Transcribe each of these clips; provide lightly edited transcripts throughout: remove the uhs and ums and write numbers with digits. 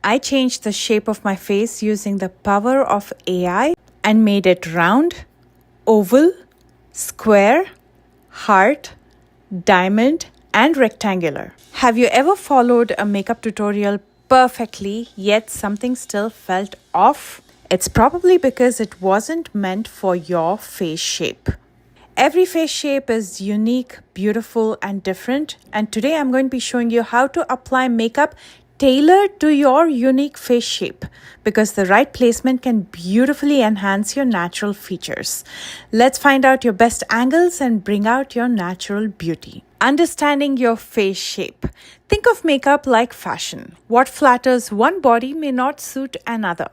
I changed the shape of my face using the power of AI and made it round, oval, square, heart, diamond, and rectangular. Have you ever followed a makeup tutorial perfectly, yet something still felt off? It's probably because it wasn't meant for your face shape. Every face shape is unique, beautiful, and different. And today I'm going to be showing you how to apply makeup tailored to your unique face shape, because the right placement can beautifully enhance your natural features. Let's find out your best angles and bring out your natural beauty. Understanding your face shape. Think of makeup like fashion. What flatters one body may not suit another.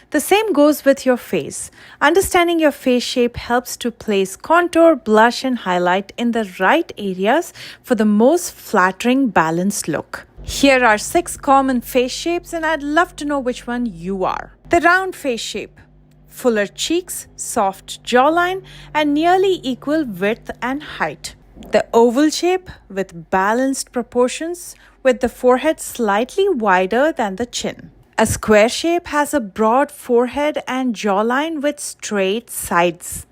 The same goes with your face. Understanding your face shape helps to place contour, blush, and highlight in the right areas for the most flattering, balanced look. Here are 6 common face shapes, and I'd love to know which one you are. The round face shape. Fuller cheeks, soft jawline, and nearly equal width and height. The oval shape with balanced proportions, with the forehead slightly wider than the chin. A square shape has a broad forehead and jawline with straight sides.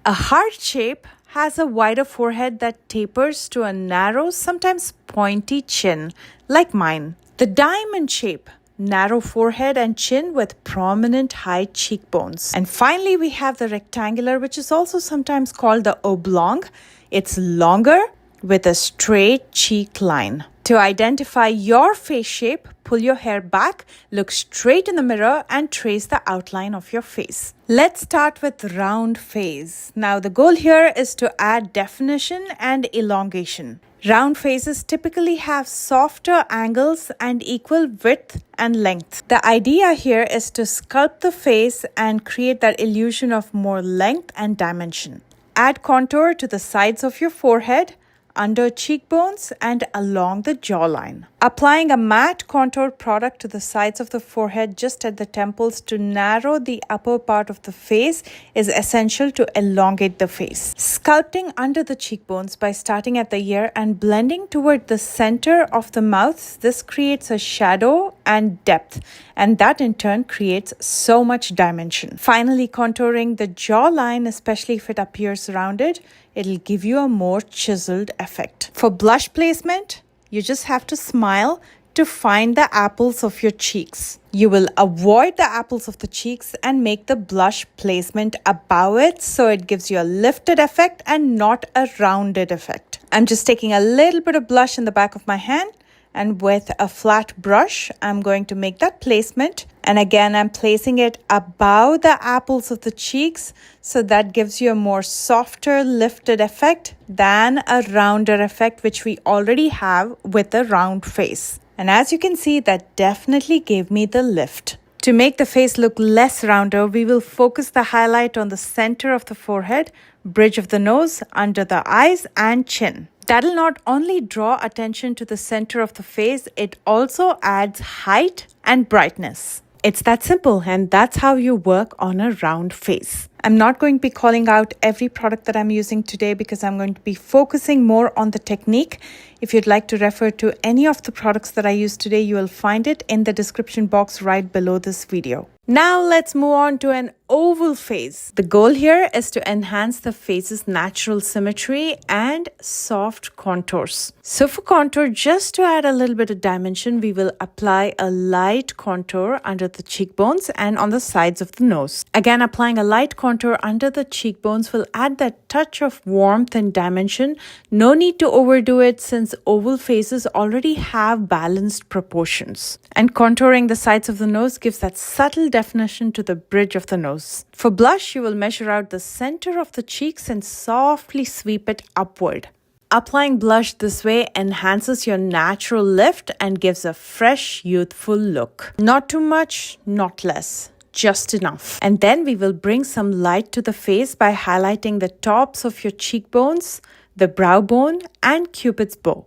A heart shape has a wider forehead that tapers to a narrow, sometimes pointy chin, like mine. The diamond shape, narrow forehead and chin with prominent high cheekbones. And finally, we have the rectangular, which is also sometimes called the oblong. It's longer with a straight cheek line. To identify your face shape, pull your hair back, look straight in the mirror, and trace the outline of your face. Let's start with round face. Now, the goal here is to add definition and elongation. Round faces typically have softer angles and equal width and length. The idea here is to sculpt the face and create that illusion of more length and dimension. Add contour to the sides of your forehead, under cheekbones, and along the jawline. Applying a matte contour product to the sides of the forehead just at the temples to narrow the upper part of the face is essential to elongate the face. Sculpting under the cheekbones by starting at the ear and blending toward the center of the mouth, this creates a shadow and depth, and that in turn creates so much dimension. Finally, contouring the jawline, especially if it appears rounded, it'll give you a more chiseled effect. For blush placement, you just have to smile to find the apples of your cheeks. You will avoid the apples of the cheeks and make the blush placement above it, so it gives you a lifted effect and not a rounded effect. I'm just taking a little bit of blush in the back of my hand, and with a flat brush, I'm going to make that placement. And again, I'm placing it above the apples of the cheeks, so that gives you a more softer, lifted effect than a rounder effect, which we already have with a round face. And as you can see, that definitely gave me the lift. To make the face look less rounder, we will focus the highlight on the center of the forehead, bridge of the nose, under the eyes, and chin. That'll not only draw attention to the center of the face, it also adds height and brightness. It's that simple, and that's how you work on a round face. I'm not going to be calling out every product that I'm using today because I'm going to be focusing more on the technique. If you'd like to refer to any of the products that I use today, you will find it in the description box right below this video. Now let's move on to an oval face. The goal here is to enhance the face's natural symmetry and soft contours. So for contour, just to add a little bit of dimension, we will apply a light contour under the cheekbones and on the sides of the nose. Again, applying a light contour under the cheekbones will add that touch of warmth and dimension. No need to overdo it since oval faces already have balanced proportions. And contouring the sides of the nose gives that subtle definition to the bridge of the nose. For blush, you will measure out the center of the cheeks and softly sweep it upward. Applying blush this way enhances your natural lift and gives a fresh, youthful look. Not too much, not less. Just enough. And then we will bring some light to the face by highlighting the tops of your cheekbones, the brow bone, and Cupid's bow.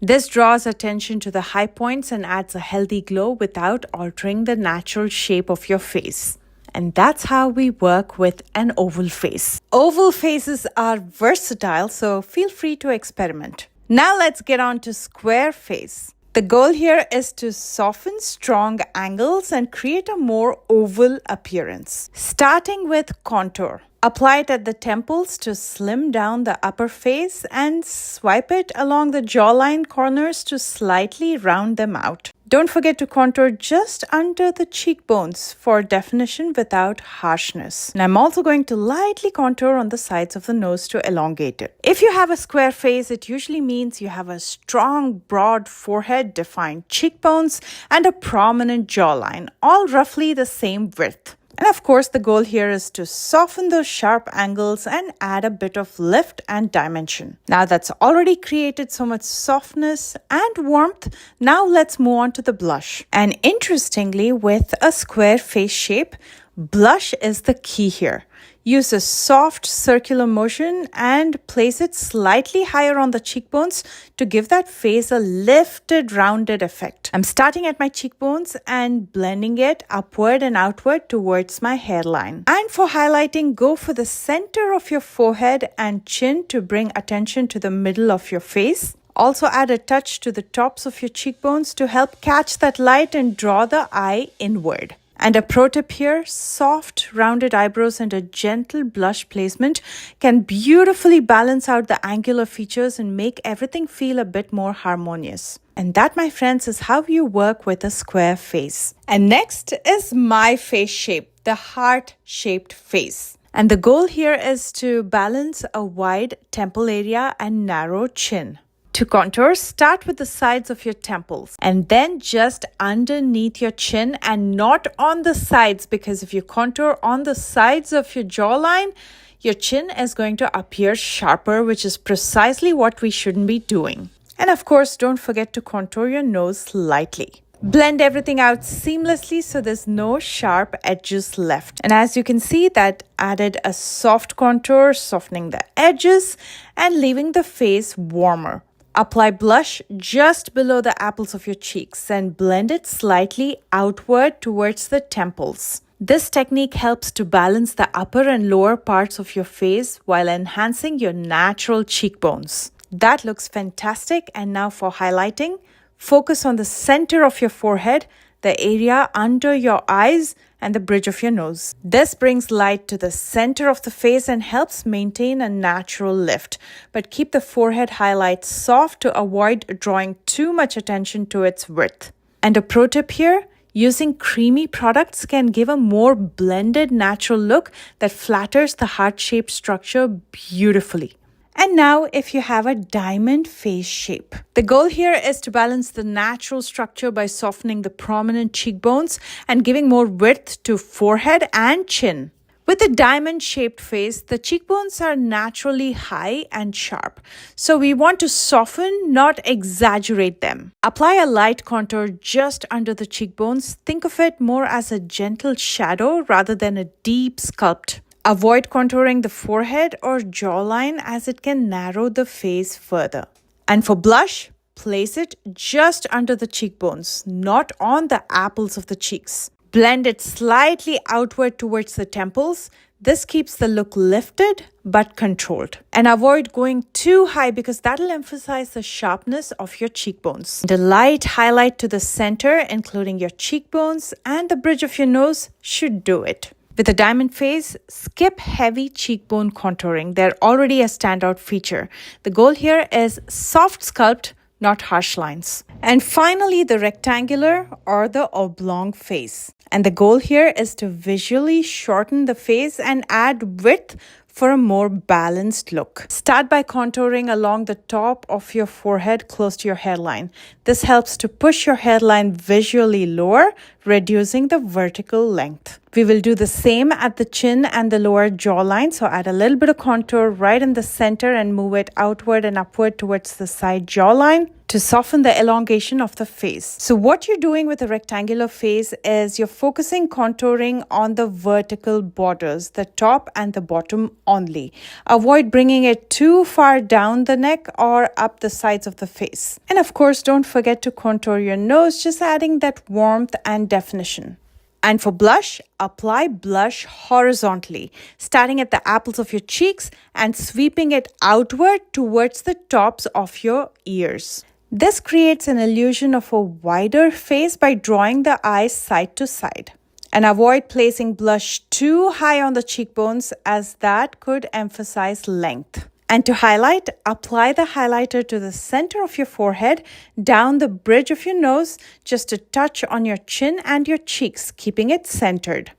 This draws attention to the high points and adds a healthy glow without altering the natural shape of your face. And that's how we work with an oval face. Oval faces are versatile, so feel free to experiment. Now let's get on to square face. The goal here is to soften strong angles and create a more oval appearance. Starting with contour. Apply it at the temples to slim down the upper face and swipe it along the jawline corners to slightly round them out. Don't forget to contour just under the cheekbones for definition without harshness. And I'm also going to lightly contour on the sides of the nose to elongate it. If you have a square face, it usually means you have a strong, broad forehead, defined cheekbones, and a prominent jawline, all roughly the same width. And of course, the goal here is to soften those sharp angles and add a bit of lift and dimension. Now that's already created so much softness and warmth. Now let's move on to the blush. And interestingly, with a square face shape, blush is the key here. Use a soft circular motion and place it slightly higher on the cheekbones to give that face a lifted, rounded effect. I'm starting at my cheekbones and blending it upward and outward towards my hairline. And for highlighting, go for the center of your forehead and chin to bring attention to the middle of your face. Also add a touch to the tops of your cheekbones to help catch that light and draw the eye inward. And a pro tip here, soft, rounded eyebrows and a gentle blush placement can beautifully balance out the angular features and make everything feel a bit more harmonious. And that, my friends, is how you work with a square face. And next is my face shape, the heart-shaped face. And the goal here is to balance a wide temple area and narrow chin. To contour, start with the sides of your temples and then just underneath your chin and not on the sides, because if you contour on the sides of your jawline, your chin is going to appear sharper, which is precisely what we shouldn't be doing. And of course, don't forget to contour your nose lightly. Blend everything out seamlessly so there's no sharp edges left. And as you can see, that added a soft contour, softening the edges and leaving the face warmer. Apply blush just below the apples of your cheeks and blend it slightly outward towards the temples. This technique helps to balance the upper and lower parts of your face while enhancing your natural cheekbones. That looks fantastic. And now for highlighting, focus on the center of your forehead, the area under your eyes, and the bridge of your nose. This brings light to the center of the face and helps maintain a natural lift. But keep the forehead highlight soft to avoid drawing too much attention to its width. And a pro tip here, using creamy products can give a more blended natural look that flatters the heart-shaped structure beautifully. And now if you have a diamond face shape. The goal here is to balance the natural structure by softening the prominent cheekbones and giving more width to forehead and chin. With a diamond-shaped face, the cheekbones are naturally high and sharp. So we want to soften, not exaggerate them. Apply a light contour just under the cheekbones. Think of it more as a gentle shadow rather than a deep sculpt. Avoid contouring the forehead or jawline as it can narrow the face further. And for blush, place it just under the cheekbones, not on the apples of the cheeks. Blend it slightly outward towards the temples. This keeps the look lifted but controlled. And avoid going too high because that'll emphasize the sharpness of your cheekbones. And a light highlight to the center, including your cheekbones and the bridge of your nose, should do it. With a diamond face, skip heavy cheekbone contouring. They're already a standout feature. The goal here is soft sculpt, not harsh lines. And finally, the rectangular or the oblong face. And the goal here is to visually shorten the face and add width for a more balanced look. Start by contouring along the top of your forehead close to your hairline. This helps to push your hairline visually lower, reducing the vertical length. We will do the same at the chin and the lower jawline. So add a little bit of contour right in the center and move it outward and upward towards the side jawline to soften the elongation of the face. So what you're doing with a rectangular face is you're focusing contouring on the vertical borders, the top and the bottom only. Avoid bringing it too far down the neck or up the sides of the face. And of course, don't forget to contour your nose, just adding that warmth and definition. And for blush, apply blush horizontally, starting at the apples of your cheeks and sweeping it outward towards the tops of your ears. This creates an illusion of a wider face by drawing the eyes side to side. And avoid placing blush too high on the cheekbones, as that could emphasize length. And to highlight, apply the highlighter to the center of your forehead, down the bridge of your nose, just a touch on your chin and your cheeks, keeping it centered.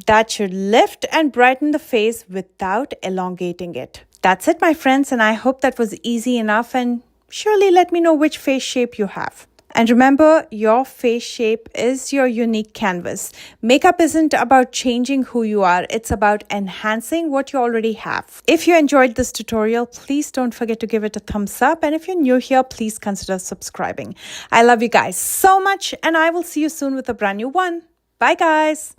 That should lift and brighten the face without elongating it. That's it, my friends, and I hope that was easy enough, and surely let me know which face shape you have. And remember, your face shape is your unique canvas. Makeup isn't about changing who you are. It's about enhancing what you already have. If you enjoyed this tutorial, please don't forget to give it a thumbs up. And if you're new here, please consider subscribing. I love you guys so much, and I will see you soon with a brand new one. Bye, guys.